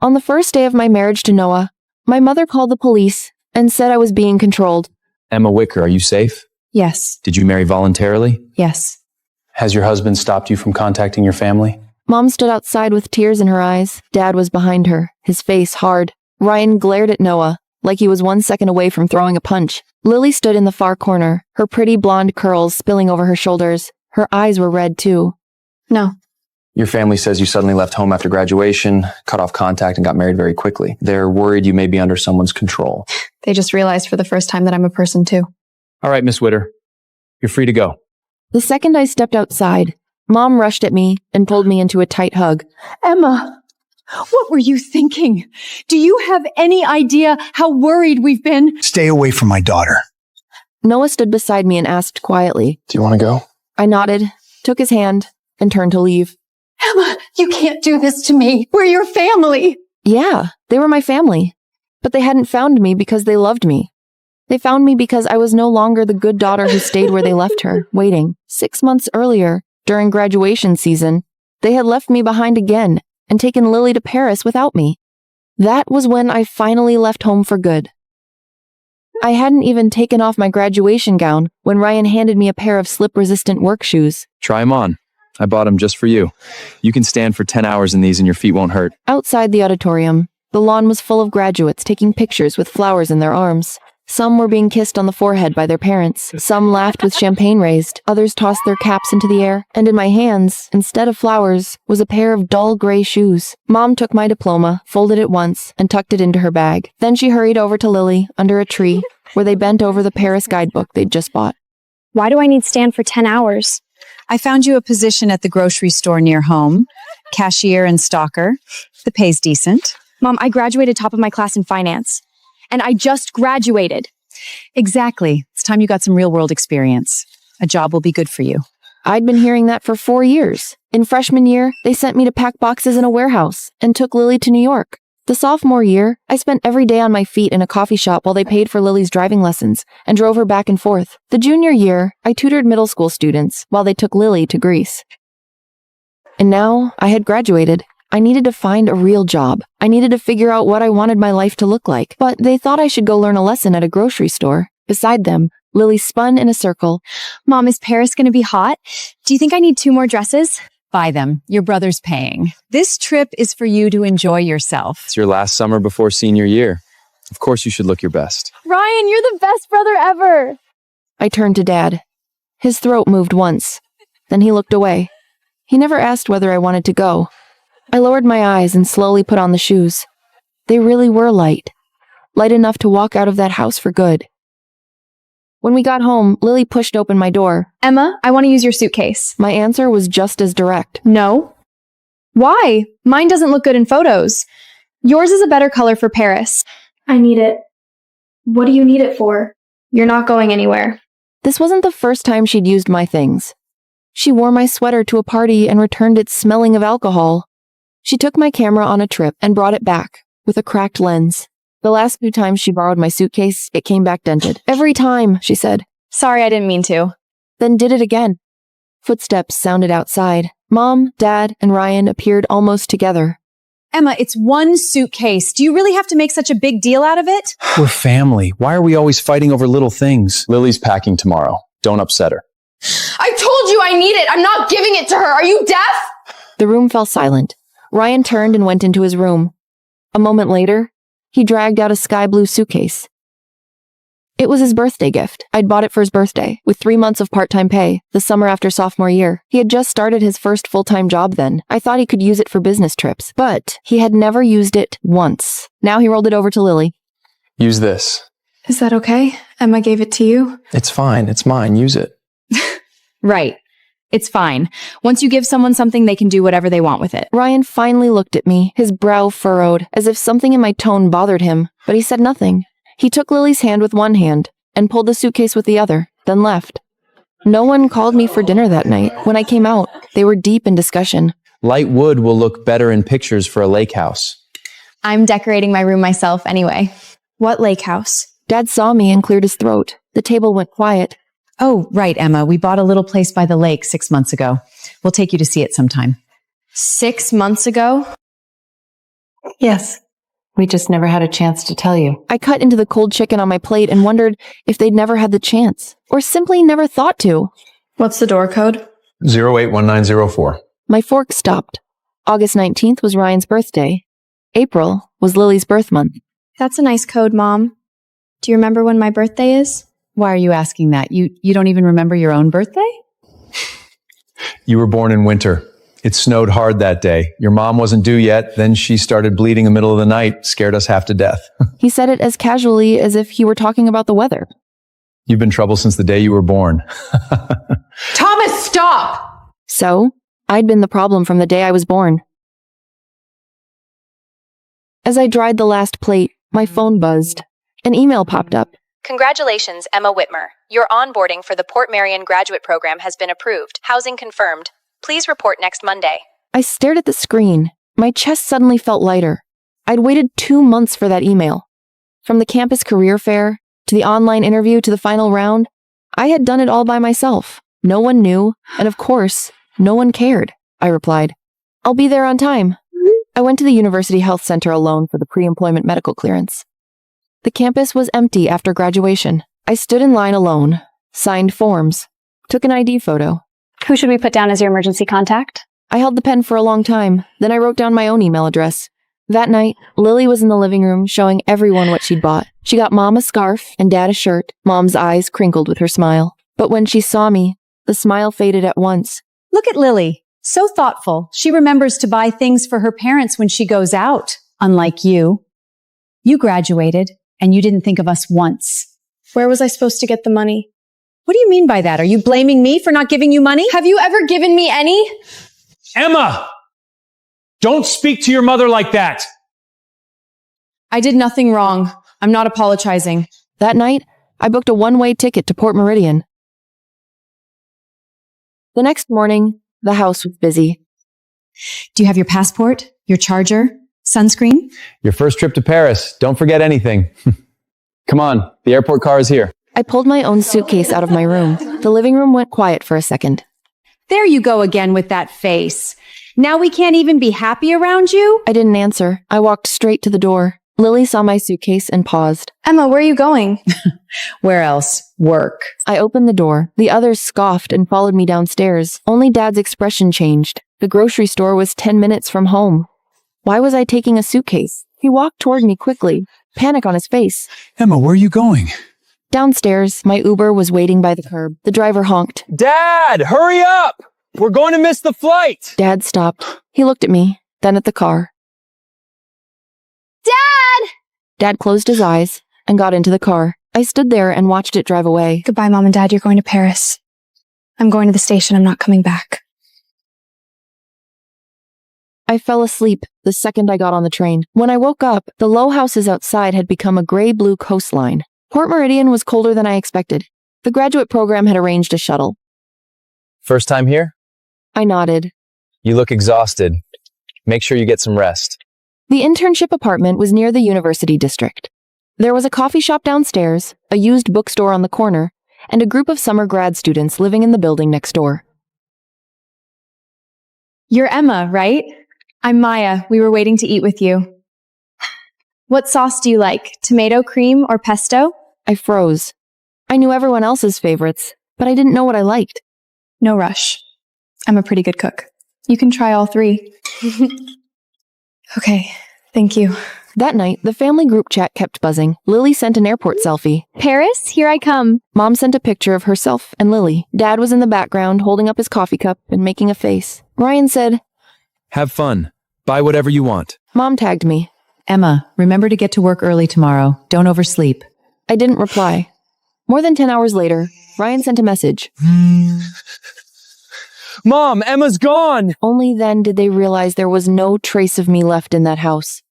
On the first day of my marriage to Noah, my mother called the police and said I was being controlled. Emma Wicker, are you safe? Yes. Did you marry voluntarily? Yes. Has your husband stopped you from contacting your family? Mom stood outside with tears in her eyes. Dad was behind her, his face hard. Ryan glared at Noah, like he was 1 second away from throwing a punch. Lily stood in the far corner, her pretty blonde curls spilling over her shoulders. Her eyes were red too. No. Your family says you suddenly left home after graduation, cut off contact, and got married very quickly. They're worried you may be under someone's control. They just realized for the first time that I'm a person too. All right, Miss Witter. You're free to go. The second I stepped outside, Mom rushed at me and pulled me into a tight hug. Emma, what were you thinking? Do you have any idea how worried we've been? Stay away from my daughter. Noah stood beside me and asked quietly. Do you want to go? I nodded, took his hand, and turned to leave. Emma, you can't do this to me. We're your family. Yeah, they were my family. But they hadn't found me because they loved me. They found me because I was no longer the good daughter who stayed where they left her, waiting. 6 months earlier, during graduation season, they had left me behind again and taken Lily to Paris without me. That was when I finally left home for good. I hadn't even taken off my graduation gown when Ryan handed me a pair of slip-resistant work shoes. Try them on. I bought them just for you. You can stand for 10 hours in these and your feet won't hurt. Outside the auditorium, the lawn was full of graduates taking pictures with flowers in their arms. Some were being kissed on the forehead by their parents. Some laughed with champagne raised. Others tossed their caps into the air. And in my hands, instead of flowers, was a pair of dull gray shoes. Mom took my diploma, folded it once, and tucked it into her bag. Then she hurried over to Lily, under a tree, where they bent over the Paris guidebook they'd just bought. Why do I need stand for 10 hours? I found you a position at the grocery store near home. Cashier and stalker. The pay's decent. Mom, I graduated top of my class in finance. And I just graduated. Exactly. It's time you got some real-world experience. A job will be good for you. I'd been hearing that for 4 years. In freshman year, they sent me to pack boxes in a warehouse and took Lily to New York. The sophomore year, I spent every day on my feet in a coffee shop while they paid for Lily's driving lessons and drove her back and forth. The junior year, I tutored middle school students while they took Lily to Greece. And now, I had graduated. I needed to find a real job. I needed to figure out what I wanted my life to look like. But they thought I should go learn a lesson at a grocery store. Beside them, Lily spun in a circle. Mom, is Paris going to be hot? Do you think I need 2 more dresses? Buy them. Your brother's paying. This trip is for you to enjoy yourself. It's your last summer before senior year. Of course you should look your best. Ryan, you're the best brother ever. I turned to Dad. His throat moved once. Then he looked away. He never asked whether I wanted to go. I lowered my eyes and slowly put on the shoes. They really were light. Light enough to walk out of that house for good. When we got home, Lily pushed open my door. Emma, I want to use your suitcase. My answer was just as direct. No. Why? Mine doesn't look good in photos. Yours is a better color for Paris. I need it. What do you need it for? You're not going anywhere. This wasn't the first time she'd used my things. She wore my sweater to a party and returned it smelling of alcohol. She took my camera on a trip and brought it back, with a cracked lens. The last 2 times she borrowed my suitcase, it came back dented. Every time, she said. Sorry, I didn't mean to. Then did it again. Footsteps sounded outside. Mom, Dad, and Ryan appeared almost together. Emma, it's one suitcase. Do you really have to make such a big deal out of it? We're family. Why are we always fighting over little things? Lily's packing tomorrow. Don't upset her. I told you I need it. I'm not giving it to her. Are you deaf? The room fell silent. Ryan turned and went into his room. A moment later, he dragged out a sky blue suitcase. It was his birthday gift. I'd bought it for his birthday, with 3 months of part-time pay, the summer after sophomore year. He had just started his first full-time job then. I thought he could use it for business trips, but he had never used it once. Now he rolled it over to Lily. Use this. Is that okay? Emma gave it to you? It's fine. It's mine. Use it. Right. It's fine. Once you give someone something, they can do whatever they want with it. Ryan finally looked at me, his brow furrowed, as if something in my tone bothered him, but he said nothing. He took Lily's hand with one hand and pulled the suitcase with the other, then left. No one called me for dinner that night. When I came out, they were deep in discussion. Light wood will look better in pictures for a lake house. I'm decorating my room myself anyway. What lake house? Dad saw me and cleared his throat. The table went quiet. Oh, right, Emma. We bought a little place by the lake 6 months ago. We'll take you to see it sometime. 6 months ago? Yes. We just never had a chance to tell you. I cut into the cold chicken on my plate and wondered if they'd never had the chance, or simply never thought to. What's the door code? 081904. My fork stopped. August 19th was Ryan's birthday. April was Lily's birth month. That's a nice code, Mom. Do you remember when my birthday is? Why are you asking that? You don't even remember your own birthday? You were born in winter. It snowed hard that day. Your mom wasn't due yet. Then she started bleeding in the middle of the night, scared us half to death. He said it as casually as if he were talking about the weather. You've been trouble since the day you were born. Thomas, stop! So, I'd been the problem from the day I was born. As I dried the last plate, my phone buzzed. An email popped up. Congratulations, Emma Whitmer. Your onboarding for the Port Marion graduate program has been approved. Housing confirmed. Please report next Monday. I stared at the screen. My chest suddenly felt lighter. I'd waited 2 months for that email. From the campus career fair, to the online interview, to the final round, I had done it all by myself. No one knew, and of course, no one cared. I replied, I'll be there on time. I went to the University Health Center alone for the pre-employment medical clearance. The campus was empty after graduation. I stood in line alone, signed forms, took an ID photo. Who should we put down as your emergency contact? I held the pen for a long time, then I wrote down my own email address. That night, Lily was in the living room showing everyone what she'd bought. She got Mom a scarf and Dad a shirt. Mom's eyes crinkled with her smile. But when she saw me, the smile faded at once. Look at Lily. So thoughtful. She remembers to buy things for her parents when she goes out. Unlike you. You graduated, and you didn't think of us once. Where was I supposed to get the money? What do you mean by that? Are you blaming me for not giving you money? Have you ever given me any? Emma! Don't speak to your mother like that! I did nothing wrong. I'm not apologizing. That night, I booked a one-way ticket to Port Meridian. The next morning, the house was busy. Do you have your passport, your charger, sunscreen? Your first trip to Paris. Don't forget anything. Come on, the airport car is here. I pulled my own suitcase out of my room. The living room went quiet for a second. There you go again with that face. Now we can't even be happy around you? I didn't answer. I walked straight to the door. Lily saw my suitcase and paused. Emma, where are you going? Where else? Work. I opened the door. The others scoffed and followed me downstairs. Only Dad's expression changed. The grocery store was 10 minutes from home. Why was I taking a suitcase? He walked toward me quickly, panic on his face. Emma, where are you going? Downstairs, my Uber was waiting by the curb. The driver honked. Dad, hurry up! We're going to miss the flight! Dad stopped. He looked at me, then at the car. Dad! Dad closed his eyes and got into the car. I stood there and watched it drive away. Goodbye, Mom and Dad. You're going to Paris. I'm going to the station. I'm not coming back. I fell asleep the second I got on the train. When I woke up, the low houses outside had become a gray-blue coastline. Port Meridian was colder than I expected. The graduate program had arranged a shuttle. First time here? I nodded. You look exhausted. Make sure you get some rest. The internship apartment was near the university district. There was a coffee shop downstairs, a used bookstore on the corner, and a group of summer grad students living in the building next door. You're Emma, right? I'm Maya. We were waiting to eat with you. What sauce do you like? Tomato, cream, or pesto? I froze. I knew everyone else's favorites, but I didn't know what I liked. No rush. I'm a pretty good cook. You can try all three. Okay, thank you. That night, the family group chat kept buzzing. Lily sent an airport selfie. Paris, here I come. Mom sent a picture of herself and Lily. Dad was in the background, holding up his coffee cup and making a face. Ryan said, Have fun. Buy whatever you want. Mom tagged me. Emma, remember to get to work early tomorrow. Don't oversleep. I didn't reply. More than 10 hours later, Ryan sent a message. Mom, Emma's gone! Only then did they realize there was no trace of me left in that house.